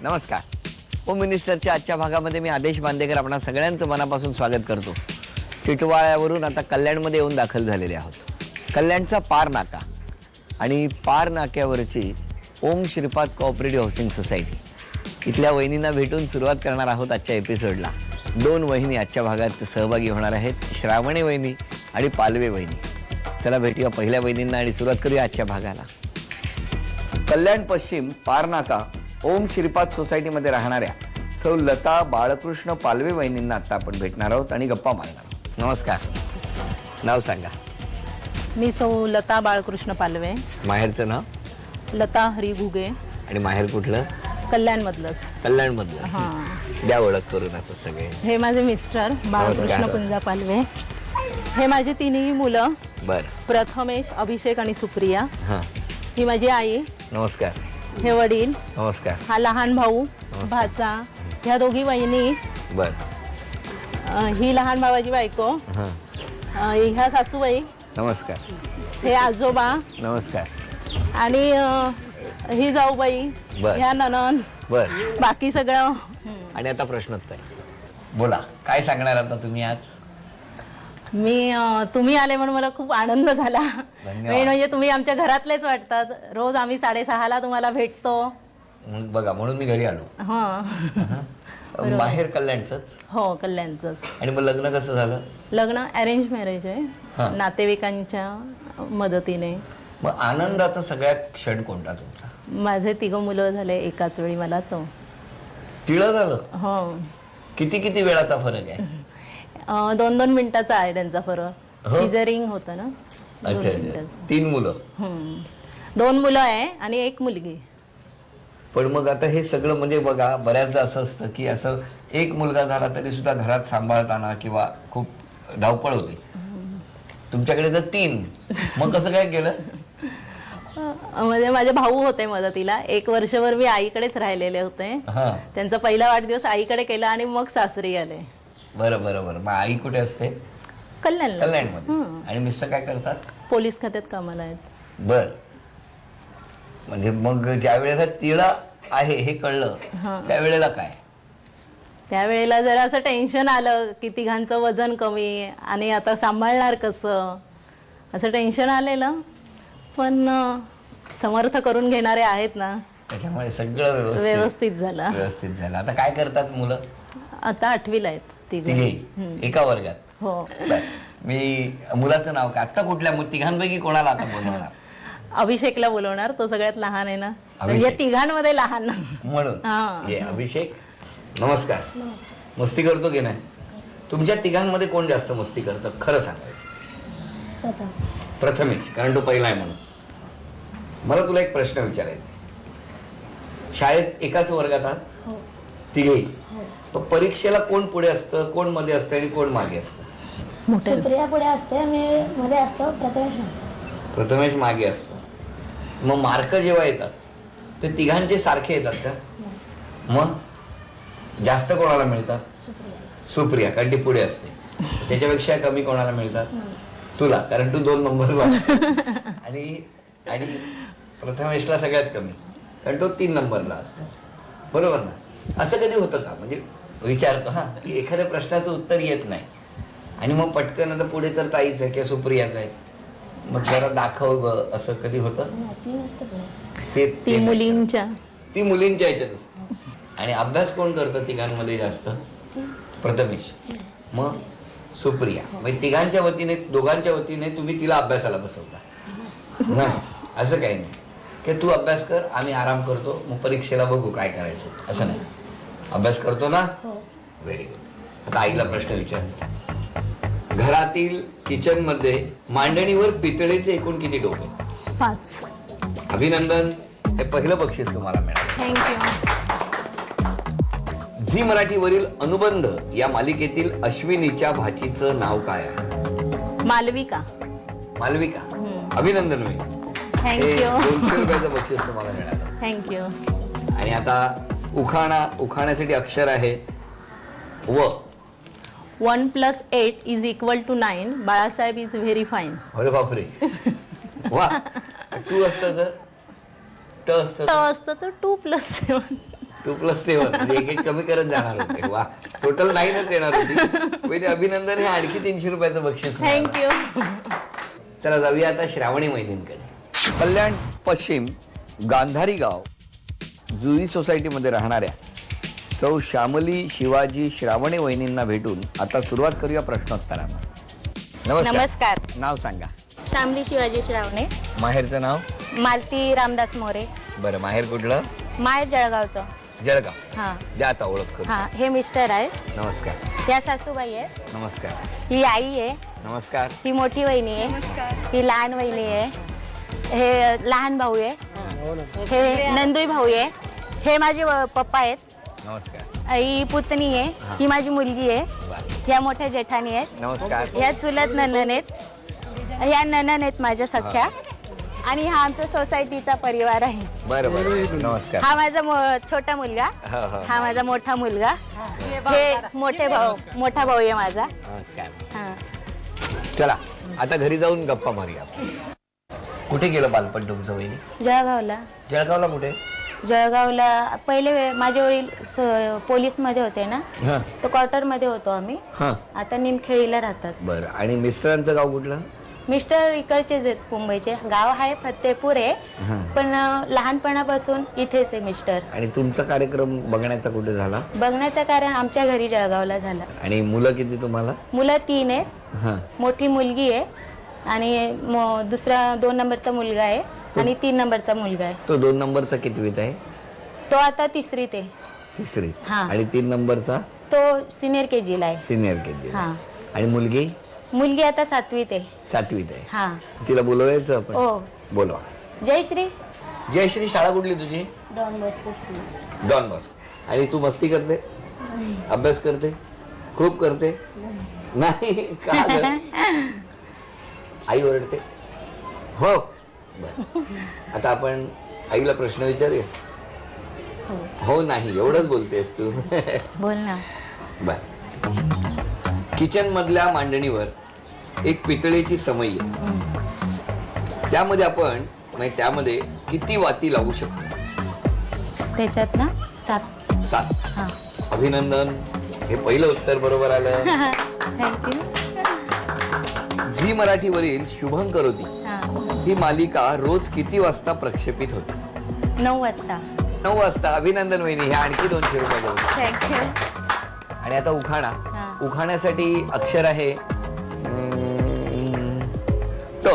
नमस्कार. होम मिनिस्टरच्या आजच्या भागामध्ये मी आदेश बांदेकर आपणा सगळ्यांचं मनापासून स्वागत करतो. टिटवाळ्यावरून आता कल्याणमध्ये येऊन दाखल झालेले आहोत. कल्याणचा पार नाका आणि पार नाक्यावरची ओम श्रीपाद कोऑपरेटिव्ह हाऊसिंग सोसायटी इथल्या वहिनींना भेटून सुरुवात करणार आहोत आजच्या एपिसोडला. दोन वहिनी आजच्या भागात सहभागी होणार आहेत, श्रावणी वहिनी आणि पालवे वहिनी. चला भेटूया पहिल्या वहिनींना आणि सुरुवात करूया आजच्या भागाला. कल्याण पश्चिम पार नाका ओम श्रीपाद सोसायटीमध्ये राहणाऱ्या सौ लता बाळकृष्ण पालवे वहिनींना आता आपण भेटणार आहोत आणि गप्पा मारणार आहोत. नमस्कार. नाव सांगा. मी सौ लता बाळकृष्ण पालवे. माहेरचं नाव? लता हरी घुगे. आणि माहेर कुठलं? कल्याणमधलंच. कल्याणमधलं. हां. द्या ओळख करून आता सगळे. हे माझे मिस्टर बाळकृष्ण पुंजा पालवे. हे माझी तिन्ही मुलं. बर. प्रथमेश, अभिषेक आणि सुप्रिया. हां. ही माझी आई. नमस्कार. हे वडील. नमस्कार. हा लहान भाऊ, भाचा. ह्या दोघी वहिनी. बर. ही लहान भावाची बायको. हां. ह्या सासूबाई. नमस्कार. हे आजोबा. नमस्कार. आणि ही जाऊबाई. बर. ह्या ननंद. बर. बाकी सगळं. आणि आता प्रश्नोत्तर. बोला, काय सांगणार आता तुम्ही आज? तुम्ही आले म्हणून मला खूप आनंद झाला. धन्यवाद. म्हणजे तुम्ही आमच्या घरातलेच वाटतात. रोज आम्ही 6:30ला तुम्हाला भेटतो. बघा, म्हणून मी घरी आलो. हां. माहेर कल्याणचंच? हो, कल्याणचंच. आणि मग लग्न कसं झालं? लग्न अरेंज मॅरेज आहे. हां. नातेवाईकांच्या मदतीने. मग आनंदाचा सगळ्यात क्षण कोणता तुमचा? माझे 3 मुलं झाले एकाच वेळी मला तो. तिळं झालं? हो. किती वेळाचा फरक आहे? 2-2 मिनिटाचा आहे त्यांचा फरक. हो? सिझरिंग होतं ना. अच्छा अच्छा. 3 मुलं? 2 मुलं आहे आणि 1 मुलगी. पण मग आता हे सगळं म्हणजे बघा, बऱ्याचदा असं असतं की असं एक मुलगा झाला तरी सुद्धा घरात सांभाळताना किंवा खूप धावपळ होते. तुमच्याकडे तर 3, मग कसं काय केलं? म्हणजे माझे भाऊ होते मदतीला. 1 वर्षभर मी आईकडेच राहिलेले होते. हा. त्यांचा पहिला वाढदिवस आईकडे केला आणि मग सासरी आले. बरं बरं बरं. मग आई कुठे असते? कल्याणमध्ये. आणि मिस्टर काय करतात? पोलीस खात्यात कामाला आहेत. बर. म्हणजे मग ज्या वेळेला तिळा आहे हे कळलं त्यावेळेला काय? त्यावेळेला जरा असं टेन्शन आलं की तिघांचं वजन कमी आणि आता सांभाळणार कसं, असं टेन्शन आलेलं. पण समर्थ करून घेणारे आहेत ना, त्याच्यामुळे सगळं व्यवस्थित झालं. आता काय करतात मुलं? आता 8वीला आहेत तिघे एका वर्गात? हो. मी मुलाचं नाव काय? आता कुठल्या तिघांपैकी कोणाला आता बोलवणार? अभिषेकला बोलवणार. तो सगळ्यात लहान आहे ना, म्हणजे तिघांमध्ये लहान म्हणून. अभिषेक, नमस्कार. मस्ती करतो की नाही? तुमच्या तिघांमध्ये कोण जास्त मस्ती करतं खरं सांगायचं? प्रथमेश, कारण तो पहिला आहे म्हणून. मला तुला एक प्रश्न विचारायचा. शाळेत एकाच वर्गात आहात तिघे? परीक्षेला कोण पुढे असतं, कोण मध्ये असतं आणि कोण मागे असतं? सुप्रिया पुढे असते, मी मध्ये असतो. प्रथमेश मागे असतो. मग मार्क जेव्हा येतात ते तिघांचे सारखे येतात का? मग जास्त कोणाला मिळतात? सुप्रिया, कारण ती पुढे असते. त्याच्यापेक्षा कमी कोणाला मिळतात? तुला, कारण तू 2 नंबरला. आणि प्रथमेशला सगळ्यात कमी, कारण तो 3 नंबरला असतो. बरोबर ना? असं कधी होतं का? म्हणजे विचारतो की एखाद्या प्रश्नाचं उत्तर येत नाही आणि मग पटकन आता पुढे तर ताईच आहे किंवा सुप्रियाच आहे, मग जरा दाखव असं कधी होतं? ती मुलींच्या ह्याच्यात असते. आणि अभ्यास कोण करतं तिघांमध्ये जास्त? प्रथमेश. मग सुप्रिया. म्हणजे तिघांच्या वतीने, दोघांच्या वतीने तुम्ही तिला अभ्यासाला बसवता? नाही, असं काही नाही की तू अभ्यास कर, आम्ही आराम करतो, मग परीक्षेला बघू काय करायचं, असं नाही. अभ्यास करतो ना? Very good. आता आईला प्रश्न विचार. घरातील किचन मध्ये मांडणीवर पितळेचे एकूण किती डोके? 5. अभिनंदन. हे पहिलं बक्षीस तुम्हाला मिळालं. थँक्यू. झी मराठीवरील अनुबंध या मालिकेतील अश्विनीच्या भाचीचं नाव काय आहे? मालविका. मालविका. अभिनंदन. मी थँक्यू. 200 रुपयाचं बक्षीस तुम्हाला मिळालं. थँक्यू. आणि आता उखाण्यासाठी अक्षर आहे व. 1 + 8 = 9. Balasaheb is very fine. अरे बापरे. वा. 2 असतं तर? ट असतं तर 2 + 7. 2+7 म्हणजे एक कमी करत जाणार होते. वा, टोटल 9च येणार होती. पहिले अभिनंदन. हे आणखी 300 रुपयाचं बक्षीस मिळालं. थँक्यू. चला जाऊया आता श्रावणी वहिनींकडे. कल्याण पश्चिम गांधारी गाव जुई सोसायटीमध्ये राहणाऱ्या सौ श्यामली शिवाजी श्रावणे वहिनींना भेटून आता सुरुवात करूया प्रश्नोत्तरांना. नमस्कार. नाव सांगा. शामली शिवाजी श्रावणे. माहेरचं नाव. मालती रामदास मोरे. बरं, माहेर कुठलं? माहेर जळगावचं. जळगाव. हा द्या आता ओळख करू. हा, हे मिस्टर आहेत. नमस्कार. या सासूबाई आहेत. नमस्कार. ही आई आहे. नमस्कार. ही मोठी वहिनी आहे. ही लहान वहिनी आहे. हे लहान भाऊ आहे. हे नंदुई भाऊ आहे. हे माझे पप्पा आहेत. नमस्कार. ही पुतणी आहे. ही माझी मुलगी आहे. बरं. ह्या मोठ्या जेठानी आहेत. नमस्कार. ह्या चुलत ननन आहेत. ह्या ननन आहेत माझ्या सख्या. आणि हा आमचा सोसायटीचा परिवार आहे. बरं बरं. नमस्कार. हा माझा छोटा मुलगा. हा माझा मोठा मुलगा. हे मोठा भाऊ आहे माझा. नमस्कार. हा. चला आता घरी जाऊन गप्पा मारूया. कुठे गेलं बालपण तुमचं वहिनी? जळगावला. जळगावला कुठे? जळगावला पहिले माझे वडील पोलीस मध्ये होते ना, हा तो क्वार्टर मध्ये होतो आम्ही. हा. आता निमखेडीला राहतात. बरं. आणि मिस्टरांचं गाव कुठलं? मिस्टर इकडचेच आहेत, मुंबईचे. गाव आहे फतेपूर आहे, हा. पण लहानपणापासून इथेच आहे मिस्टर. आणि तुमचा कार्यक्रम बघण्याचा कुठे झाला? बघण्याचं कारण आमच्या घरी जळगावला झालं. आणि मुलं किती तुम्हाला? मुलं 3 आहेत. हा. मोठी मुलगी आहे आणि दुसरा 2 नंबरचा मुलगा आहे आणि 3 नंबरचा मुलगा आहे. तो 2 नंबरचा कितवीत आहे? तो आता 3रीत आहे. 3रीत. हा. आणि 3 नंबरचा? तो सिनियर KG ला आहे. Senior KG. हा. आणि मुलगी? मुलगी आता 7वीत आहे. 7वीत आहे. हा. तिला बोलवायचं आपण? हो. बोलवा. जयश्री. जयश्री, शाळा कुठली तुझी? Don Bosco school. Don Bosco. आणि तू मस्ती करते? अभ्यास करते? खूप करते? नाही का गं? आई ओरडते? हो. बरं. आता आपण आईला प्रश्न विचारूया. हो नाही एवढंच बोलतेस तू. बोल ना. बर. किचन मधल्या मांडणीवर एक पितळेची समई आहे. त्यामध्ये आपण त्यामध्ये किती वाती लावू शकतो? त्याच्यात ना 7. 7. हा. अभिनंदन. हे पहिलं उत्तर बरोबर आलं. थँक्यू. झी मराठीवरील शुभंकरोती हा. ही मालिका रोज किती वाजता प्रक्षेपित होते? 9 वाजता. 9 वाजता. अभिनंदन वहिनी. हे आणखी 200 रुपये देऊ. थँक्यू. आणि आता उखाणा. हा. उखाण्यासाठी अक्षर आहे त.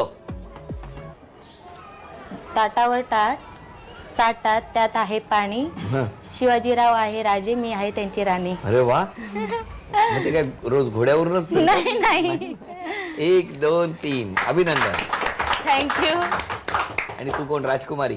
ताटावर ताट, साठात त्यात आहे पाणी. हं. शिवाजीराव आहे राजे, मी आहे त्यांची राणी. अरे वा. मग ते काय रोज घोड्यावरूनच फिरतात? नाही. 1 2 3. अभिनंदन. थँक्यू. आणि तू कोण? राजकुमारी?